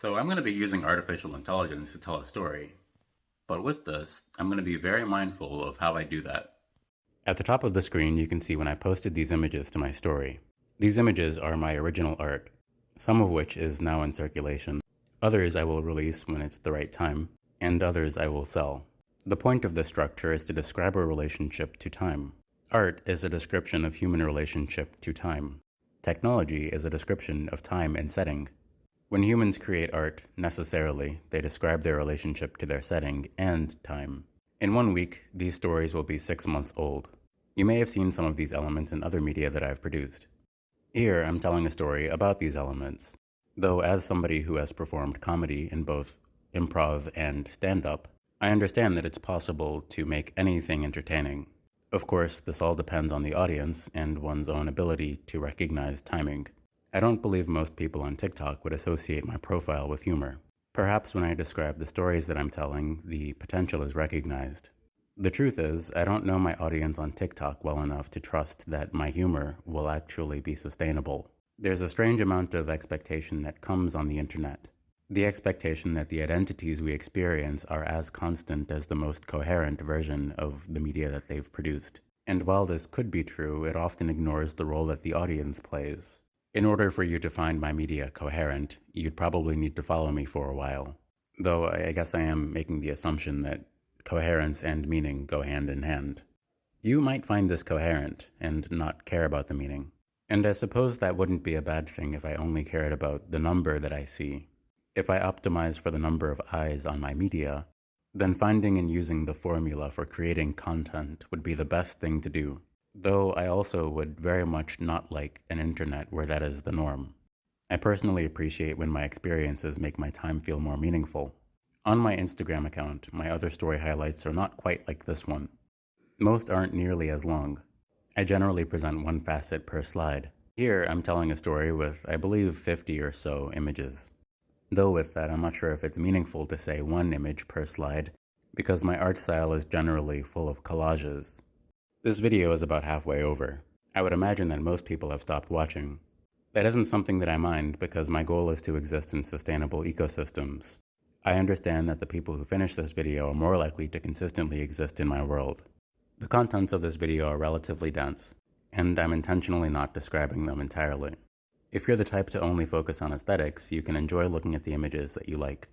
So I'm going to be using artificial intelligence to tell a story, but with this, I'm going to be very mindful of how I do that. At the top of the screen, you can see when I posted these images to my story. These images are my original art, some of which is now in circulation. Others I will release when it's the right time, and others I will sell. The point of this structure is to describe a relationship to time. Art is a description of human relationship to time. Technology is a description of time and setting. When humans create art, necessarily, they describe their relationship to their setting and time. In 1 week, these stories will be 6 months old. You may have seen some of these elements in other media that I've produced. Here, I'm telling a story about these elements. Though as somebody who has performed comedy in both improv and stand-up, I understand that it's possible to make anything entertaining. Of course, this all depends on the audience and one's own ability to recognize timing. I don't believe most people on TikTok would associate my profile with humor. Perhaps when I describe the stories that I'm telling, the potential is recognized. The truth is, I don't know my audience on TikTok well enough to trust that my humor will actually be sustainable. There's a strange amount of expectation that comes on the internet. The expectation that the identities we experience are as constant as the most coherent version of the media that they've produced. And while this could be true, it often ignores the role that the audience plays. In order for you to find my media coherent, you'd probably need to follow me for a while. Though I guess I am making the assumption that coherence and meaning go hand in hand. You might find this coherent and not care about the meaning. And I suppose that wouldn't be a bad thing if I only cared about the number that I see. If I optimize for the number of eyes on my media, then finding and using the formula for creating content would be the best thing to do. Though I also would very much not like an internet where that is the norm. I personally appreciate when my experiences make my time feel more meaningful. On my Instagram account, my other story highlights are not quite like this one. Most aren't nearly as long. I generally present one facet per slide. Here, I'm telling a story with, I believe, 50 or so images. Though with that, I'm not sure if it's meaningful to say one image per slide, because my art style is generally full of collages. This video is about halfway over. I would imagine that most people have stopped watching. That isn't something that I mind because my goal is to exist in sustainable ecosystems. I understand that the people who finish this video are more likely to consistently exist in my world. The contents of this video are relatively dense, and I'm intentionally not describing them entirely. If you're the type to only focus on aesthetics, you can enjoy looking at the images that you like.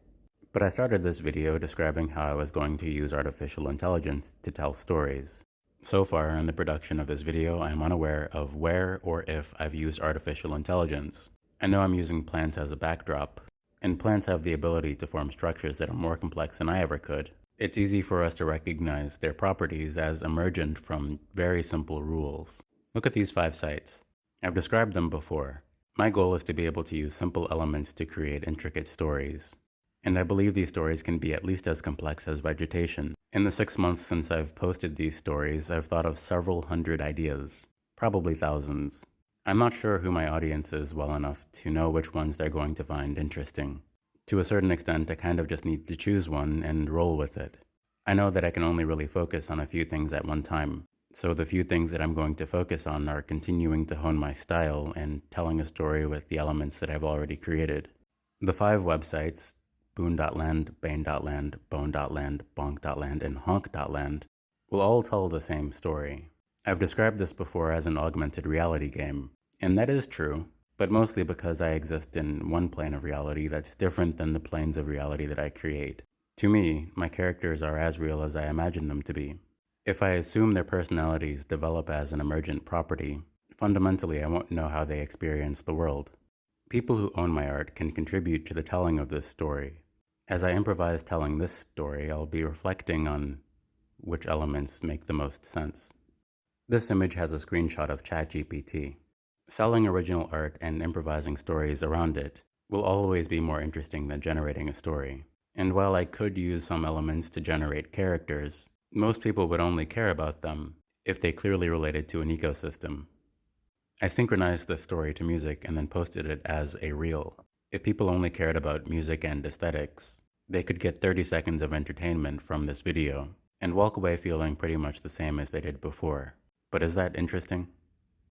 But I started this video describing how I was going to use artificial intelligence to tell stories. So far in the production of this video, I am unaware of where or if I've used artificial intelligence. I know I'm using plants as a backdrop, and plants have the ability to form structures that are more complex than I ever could. It's easy for us to recognize their properties as emergent from very simple rules. Look at these 5 sites. I've described them before. My goal is to be able to use simple elements to create intricate stories. And I believe these stories can be at least as complex as vegetation. In the 6 months since I've posted these stories, I've thought of several hundred ideas, probably thousands. I'm not sure who my audience is well enough to know which ones they're going to find interesting. To a certain extent, I kind of just need to choose one and roll with it. I know that I can only really focus on a few things at one time, so the few things that I'm going to focus on are continuing to hone my style and telling a story with the elements that I've already created. The 5 websites, Boon.land, Bane.land, Bone.land, Bonk.land, and Honk.land, will all tell the same story. I've described this before as an augmented reality game, and that is true, but mostly because I exist in one plane of reality that's different than the planes of reality that I create. To me, my characters are as real as I imagine them to be. If I assume their personalities develop as an emergent property, fundamentally I won't know how they experience the world. People who own my art can contribute to the telling of this story. As I improvise telling this story, I'll be reflecting on which elements make the most sense. This image has a screenshot of ChatGPT. Selling original art and improvising stories around it will always be more interesting than generating a story. And while I could use some elements to generate characters, most people would only care about them if they clearly related to an ecosystem. I synchronized the story to music and then posted it as a reel. If people only cared about music and aesthetics, they could get 30 seconds of entertainment from this video and walk away feeling pretty much the same as they did before. But is that interesting?